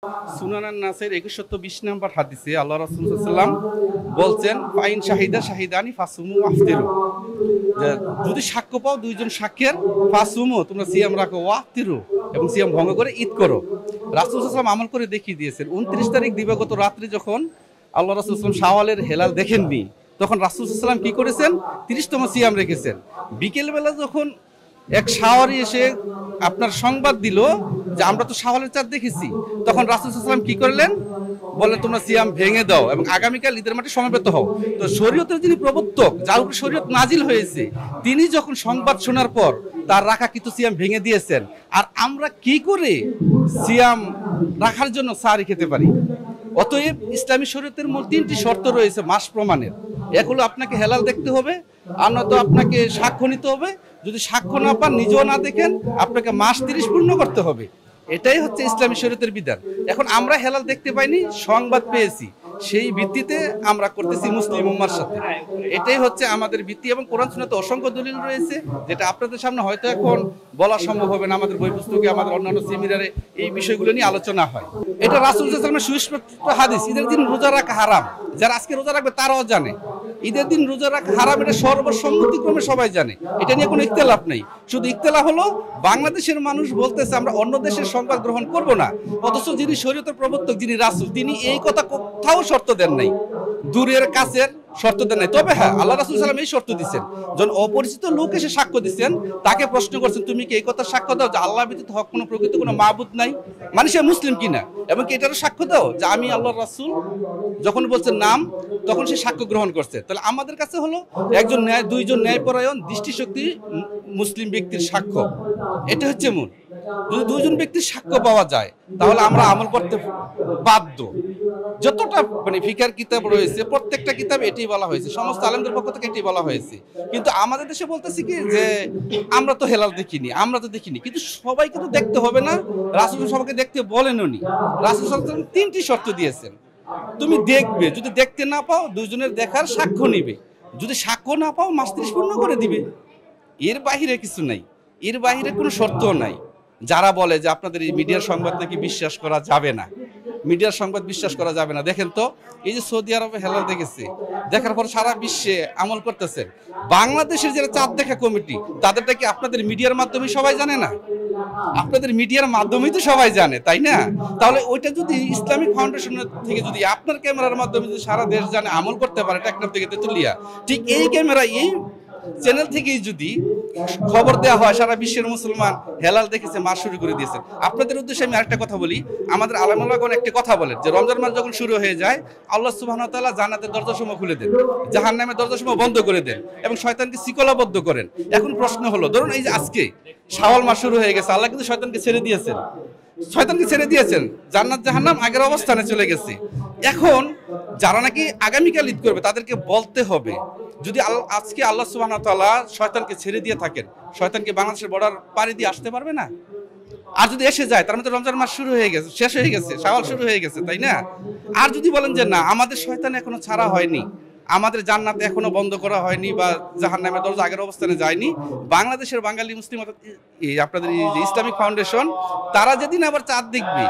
সুনানান নাসের 2120 নম্বর হাদিসে আল্লাহ রাসূল সাল্লাল্লাহু আলাইহি ওয়াসাল্লাম বলছেন ফাইন শাহিদানি ফাসুমু ওয়াফতিরু, যে যদি সাক্ষ্য পাও দুইজন সাক্ষীর ফাসুমু তোমরা সিয়াম রাখো ওয়াফতিরু এবং সিয়াম ভঙ্গ করে ঈদ করো। রাসূল সাল্লাল্লাহু আলাইহি ওয়াসাল্লাম আমল করে দেখিয়ে দিয়েছেন। 29 তারিখ দিবাগত রাত্রে যখন আল্লাহ রাসূল সাল্লাল্লাহু আলাইহি ওয়াসাল্লাম শাওয়ালের হেলাল দেখেননি, তখন রাসূল সাল্লাল্লাহু আলাইহি ওয়াসাল্লাম কি করেছেন? 30তম সিয়াম রেখেছেন। বিকেলবেলা যখন এক শাওয়ারি এসে আপনার সংবাদ দিল যে আমরা তো শাওয়ালের চাঁদ দেখেছি, তখন রাসূল সাল্লাল্লাহু আলাইহি ওয়াসাল্লাম কি করলেন? বললেন তোমরা সিয়াম ভেঙে দাও এবং আগামীকাল ঈদের মাঠে সমবেত হও। তো শরীয়তের যিনি প্রবর্তক, যার উপর শরীয়ত নাজিল হয়েছে, তিনি যখন সংবাদ শোনার পর তার রাখা কিন্তু সিয়াম ভেঙে দিয়েছেন। আর আমরা কি করে সিয়াম রাখার জন্য সারি খেতে পারি? অতএব ইসলামী শরীয়তের মূল 3টি শর্ত রয়েছে মাস প্রমাণের। এক হলো আপনাকে হেলাল দেখতে হবে, আর নয়তো আপনাকে সাক্ষ্য নিতে হবে। যদি সাক্ষ্য না পান, নিজেও না দেখেন, আপনাকে মাস 30 পূর্ণ করতে হবে। এটাই হচ্ছে ইসলামী শরীয়তের বিধান। এখন আমরা হেলাল দেখতে পাইনি, সংবাদ পেয়েছি, সেই ভিত্তিতে আমরা করতেছি মুসলিম উম্মার সাথে। এটাই হচ্ছে আমাদের ভিত্তি এবং কোরআন সুন্নাতে অসংখ্য দলিল রয়েছে, যেটা আপনাদের সামনে হয়তো এখন বলা সম্ভব হবে না। আমাদের বই পুস্তকে, আমাদের অন্যান্য সেমিনারে এই বিষয়গুলো নিয়ে আলোচনা হয়। এটা রাসূল সাল্লাল্লাহু আলাইহি ওয়াসাল্লামের সুস্পষ্ট হাদিস। ঈদের দিন রোজা রাখা হারাম, যারা আজকে রোজা রাখবে তারাও জানে। ঈদের দিন রোজা রাখা হারাম, এটা সর্বসম্মতিক্রমে সবাই জানে। এটা নিয়ে কোনো ইখতিলাফ নেই। শুধু ইখতিলাফ হলো বাংলাদেশের মানুষ বলতেছে আমরা অন্য দেশের সংবাদ গ্রহণ করব না, অথচ যিনি শরীয়তের প্রবর্তক, যিনি রাসূল, তিনি এই কথা কোথাও শর্ত দেন নাই, দূরের কাছের শর্ত দেন নাই। তবে হ্যাঁ, আল্লাহ রাসূল সাল্লাল্লাহু আলাইহি ওয়াসাল্লাম এই শর্ত দিচ্ছেন, যখন অপরিচিত লোক এসে সাক্ষ্য দিচ্ছেন, তাকে প্রশ্ন করছেন তুমি কি এই কথা সাক্ষ্য দাও যে আল্লাহ ব্যতীত হক কোনো প্রকৃত কোনো মাবুদ নাই, মানে সে মুসলিম কিনা, এবং কি এটারও সাক্ষ্য দাও যে আমি আল্লাহর রাসূল। যখন বলছেন নাম, তখন সে সাক্ষ্য গ্রহণ করছে। তাহলে আমাদের কাছে হলো একজন দুইজন ন্যায়পরায়ণ দৃষ্টিশক্তি মুসলিম ব্যক্তির সাক্ষ্য। এটা হচ্ছে মূল। যদি দুইজন ব্যক্তির সাক্ষ্য পাওয়া যায়, তাহলে আমরা আমল করতে বাধ্য। যতটা মানে ফিকার কিতাব রয়েছে, প্রত্যেকটা কিতাব এটাই বলা হয়েছে, সমস্ত আলেমদের পক্ষ থেকে এটাই বলা হয়েছে। কিন্তু আমাদের দেশে বলতেছি কি যে আমরা তো হেলাল দেখিনি, আমরা তো দেখিনি। কিন্তু সবাই কিন্তু দেখতে হবে না, রাসূল সবাইকে দেখতে বলেননি। রাসূল সাল্লাল্লাহু আলাইহি ওয়াসাল্লাম 3টি শর্ত দিয়েছেন। তুমি দেখবে, যদি দেখতে না পাও দুইজনের দেখার সাক্ষ্য নিবে, যদি সাক্ষ্য না পাও মাস 30 পূর্ণ করে দিবে। এর বাহিরে কিছু নাই, এর বাহিরে কোনো শর্ত নাই। যারা বলে যে আপনাদের এই মিডিয়ার সংবাদ নাকি বিশ্বাস করা যাবে না, মিডিয়ার সংবাদ বিশ্বাস করা যাবে না, দেখেন তো এই যে সৌদি আরবে হেলাল দেখেছে, দেখার পর সারা বিশ্বে আমল করতেছে। বাংলাদেশের যারা চাঁদ দেখা কমিটি, তাদেরটা কি আপনাদের মিডিয়ার মাধ্যমে সবাই জানে না? আপনাদের মিডিয়ার মাধ্যমেই তো সবাই জানে, তাই না? তাহলে ওইটা যদি ইসলামিক ফাউন্ডেশনের থেকে যদি আপনার ক্যামেরার মাধ্যমে যদি সারা দেশ জানে, আমল করতে পারে, টেকনাফ থেকে তেতুলিয়া, ঠিক এই ক্যামেরা এই চ্যানেল থেকেই যদি খবর দেওয়া হয় সারা বিশ্বের মুসলমান হেলাল দেখেছে, মাস শুরু করে দিয়েছে। আপনাদের উদ্দেশ্যে আমি আরেকটা কথা বলি। আমাদের আলেমুলামাগণ একটা কথা বলেন যে রমজান মাস যখন শুরু হয়ে যায়, আল্লাহ সুবহানাহু ওয়া তাআলা জান্নাতের দরজাসমূহ খুলে দেন, জাহান্নামের দরজাসমূহ বন্ধ করে দেন এবং শয়তানকে শিকলাবদ্ধ করেন। এখন প্রশ্ন হলো, ধরুন এই যে আজকে শাওয়াল মাস শুরু হয়ে গেছে, আল্লাহ কিন্তু শয়তানকে ছেড়ে দিয়েছেন, জান্নাত জাহান্নাম আগের অবস্থানে চলে গেছে। এখন যারা নাকি আগামীকাল ঈদ করবে, তাদেরকে বলতে হবে যদি আজকে আল্লাহ সুবহানাহু ওয়া তাআলা শয়তানকে ছেড়ে দিয়ে থাকেন, শয়তানকে বাংলাদেশের বর্ডার পাড়ি দিয়ে আসতে পারবে না? আর যদি এসে যায়, তার মধ্যে রমজান মাস শুরু হয়ে গেছে, শেষ হয়ে গেছে, শাওয়াল শুরু হয়ে গেছে, তাই না? আর যদি বলেন যে না, আমাদের শয়তান এখনো ছাড়া হয়নি, আমাদের জান্নাত এখনো বন্ধ করা হয়নি বা জাহান্নামের দরজা আগের অবস্থানে যায়নি, বাংলাদেশের বাঙালি মুসলিম আপনাদের এই যে ইসলামিক ফাউন্ডেশন, তারা যেদিন আবার চাঁদ দেখবে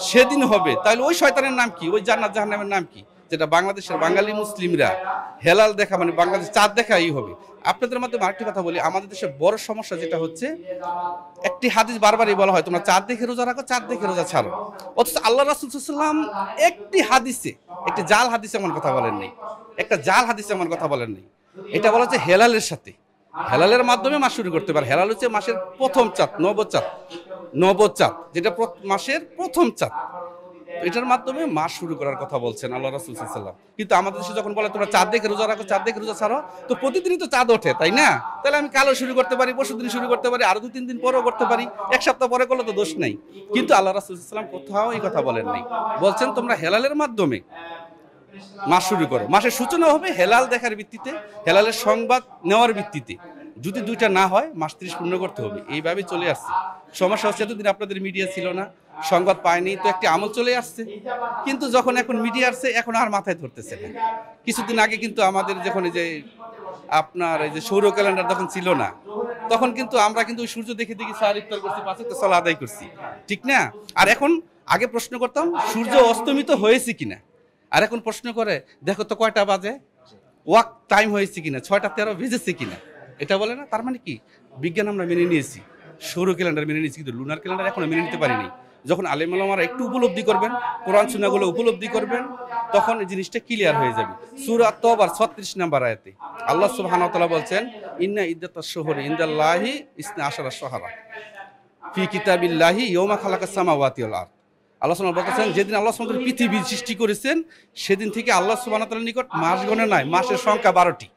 সেদিন হবে, তাহলে ওই শয়তানের নাম কি, ওই জান্নাত জাহান্নামের নাম কি? যেটা বাংলাদেশের বাঙালি মুসলিমরা হেলাল দেখা মানে বাংলাদেশ চাঁদ দেখাই হবে। আপনাদের মাধ্যমে আরেকটি কথা বলি, আমাদের দেশের বড় সমস্যা যেটা হচ্ছে, একটি হাদিস বারবারই বলা হয় তোমরা চাঁদ দেখে রোজা রাখো, চাঁদ দেখে রোজা ছাড়ো। অথচ আল্লাহ রাসূল সাল্লাল্লাহু আলাইহি ওয়াসাল্লাম একটি হাদিসে, একটি জাল হাদিসে এমন কথা বলেন নাই, একটা জাল হাদিসে এমন কথা বলেন নাই। এটা বলা হচ্ছে হেলালের সাথে, হেলালের মাধ্যমে মাস শুরু করতে পারে। হেলাল হচ্ছে মাসের প্রথম চাঁদ, নবচাঁদ, যেটা মাসের প্রথম চাঁদ, এটার মাধ্যমে মাস শুরু করার কথা বলছেন আল্লাহ রাসূল সাল্লাল্লাহু আলাইহি ওয়াসাল্লাম। কিন্তু আমাদের দেশে যখন বলে তোমরা চাঁদ দেখে রোজা রাখো, চাঁদ দেখে রোজা ছাড়ো, তো প্রতিদিনই তো চাঁদ ওঠে, তাই না? তাহলে আমি কালও শুরু করতে পারি, পরশুদিন শুরু করতে পারি, আরো 2-3 দিন পরেও করতে পারি, এক সপ্তাহ পরে করলে তো দোষ নাই। কিন্তু আল্লাহ রাসূল সাল্লাল্লাহু আলাইহি ওয়াসাল্লাম কোথাও এই কথা বলেন নাই। বলছেন তোমরা হেলালের মাধ্যমে মাস শুরু করো। মাসের সূচনা হবে হেলাল দেখার ভিত্তিতে, হেলালের সংবাদ নেওয়ার ভিত্তিতে। যদি দুইটা না হয়, মাস 30 পূর্ণ করতে হবে। এইভাবেই চলে আসছে। সমস্যা হচ্ছে এতদিন আপনাদের মিডিয়া ছিল না, সংবাদ পায়নি, তো একটি আমল চলে আসছে। কিন্তু যখন এখন মিডিয়া আসছে, এখন আর মাথায় ধরতেছে না। কিছুদিন আগে কিন্তু আমাদের যখন এই যে আপনার এই যে সৌর ক্যালেন্ডার যখন ছিল না, তখন কিন্তু আমরা কিন্তু সূর্য দেখে দেখে সার ইফতার করছি, 5 ওয়াক্ত সালাত আদায় করছি, ঠিক না? আর এখন আগে প্রশ্ন করতাম সূর্য অস্তমিত হয়েছে কিনা, আর এখন প্রশ্ন করে দেখো তো কয়টা বাজে, ওয়াক টাইম হয়েছে কিনা, 6:13 বেজেছে কিনা। এটা বলে না, তার মানে কি বিজ্ঞান আমরা মেনে নিয়েছি, সৌর ক্যালেন্ডার মেনে নিয়েছি, কিন্তু লুনার ক্যালেন্ডার এখনো মেনে নিতে পারিনি। যখন আলেম ওলামারা একটু উপলব্ধি করবেন, কোরআন সুন্নাহগুলো উপলব্ধি করবেন, তখন এই জিনিসটা ক্লিয়ার হয়ে যাবে। সূরা আত-তাওবার 36 নম্বর আয়াতে আল্লাহ সুবহানাহু ওয়া তাআলা বলছেন, ইন্না ইদ্দাতাশ শুহুরি ইনদাল্লাহি 12 শাহরা ফি কিতাবিল্লাহি ইয়াওমা খালাকাস সামাওয়াতি ওয়াল আরদ। আল্লাহ সুবহানাহু বলতেছেন, যেদিন আল্লাহ সুবহানাহু ওয়া তাআলা পৃথিবী সৃষ্টি করেছেন সেদিন থেকে আল্লাহ সুবহানাহু ওয়া তাআলার নিকট মাস গণনা নাই, মাসের সংখ্যা 12টি।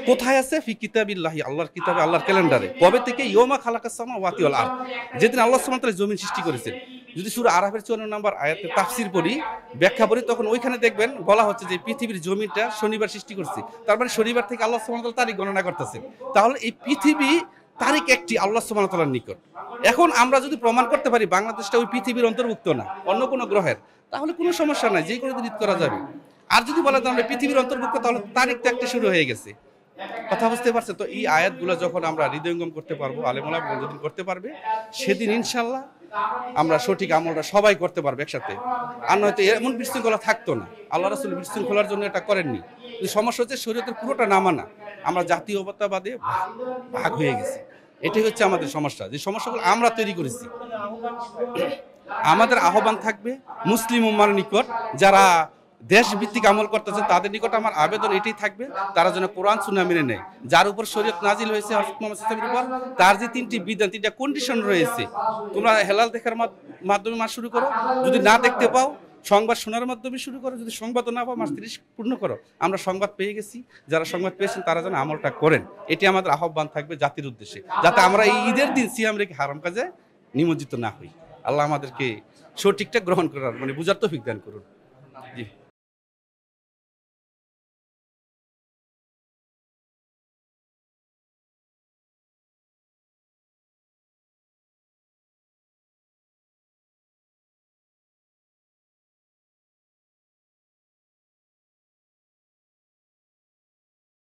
কোথায় আছে? ফি কিতাবিল্লাহি, আল্লাহর কিতাবে, আল্লাহর ক্যালেন্ডারে। কবে থেকে? ইয়াওমা খালাকাস সামাওয়াতি ওয়াল আরদ, যেদিন আল্লাহ সুবহানাহু ওয়া তাআলা জমিন সৃষ্টি করেছেন। যদি সূরা আরাফের 54 নম্বর আয়াতের তাফসীর পড়ি, ব্যাখ্যা পড়ি, তখন ওইখানে দেখবেন বলা হচ্ছে যে পৃথিবীর জমিটা শনিবার সৃষ্টি করছে, তার মানে শনিবার থেকে আল্লাহ সুবহানাহু ওয়া তাআলা তারিখ গণনা করতেছেন। তাহলে এই পৃথিবী তারিখ একটি আল্লাহ সুবহানাহু ওয়া তাআলার নিকট। এখন আমরা যদি প্রমাণ করতে পারি বাংলাদেশটা ওই পৃথিবীর অন্তর্ভুক্ত না, অন্য কোনো গ্রহের, তাহলে কোনো সমস্যা নাই, যে কোনো দিন ঈদ করা যাবে। আর যদি বলে যে আমরা পৃথিবীর অন্তর্ভুক্ত, তাহলে তারিখ তো একটা শুরু হয়ে গেছে। কথা বুঝতে পারছে তো? এই আয়াতগুলো যখন আমরা হৃদয়ঙ্গম করতে পারবো, আলেম ওলামা যেদিন করতে পারবে, সেদিন ইনশাল্লাহ আমরা সঠিক আমলটা সবাই করতে পারবো একসাথে। আর নয়তো এমন বিশৃঙ্খলা থাকতো না। আল্লাহ রাসূল বিশৃঙ্খলার জন্য এটা করেননি। সমস্যা হচ্ছে শরীয়তের পুরোটা না মানা, আমরা জাতীয়তাবাদে ভাগ হয়ে গেছি। এটাই হচ্ছে আমাদের সমস্যা, যে সমস্যাগুলো আমরা তৈরি করেছি। আমাদের আহ্বান থাকবে মুসলিম উম্মার নিকট, যারা দেশভিত্তিক আমল করতেছে তাদের নিকট আমার আবেদন এটাই থাকবে, তারা যেন কোরআন সুন্নাহ মেনে নেয়। যার উপর শরীয়ত নাজিল হয়েছে হযরত মুহাম্মদ সাল্লাল্লাহু আলাইহি ওয়াসাল্লামের উপর, তার যে 3টি বিধান, 3টা কন্ডিশন রয়েছে, তোমরা হেলাল দেখার মাধ্যমে মাস শুরু করো, যদি না দেখতে পাও সংবাদ শোনার মাধ্যমে শুরু করো, যদি সংবাদও না পাও মাস 30 পূর্ণ করো। আমরা সংবাদ পেয়ে গেছি, যারা সংবাদ পেয়েছেন তারা যেন আমলটা করেন, এটি আমাদের আহ্বান থাকবে জাতির উদ্দেশ্যে, যাতে আমরা এই ঈদের দিন সিয়াম রেখে হারাম কাজে নিমজ্জিত না হই। আল্লাহ আমাদেরকে সঠিকটা গ্রহণ করার বুঝার তৌফিক দান করুন।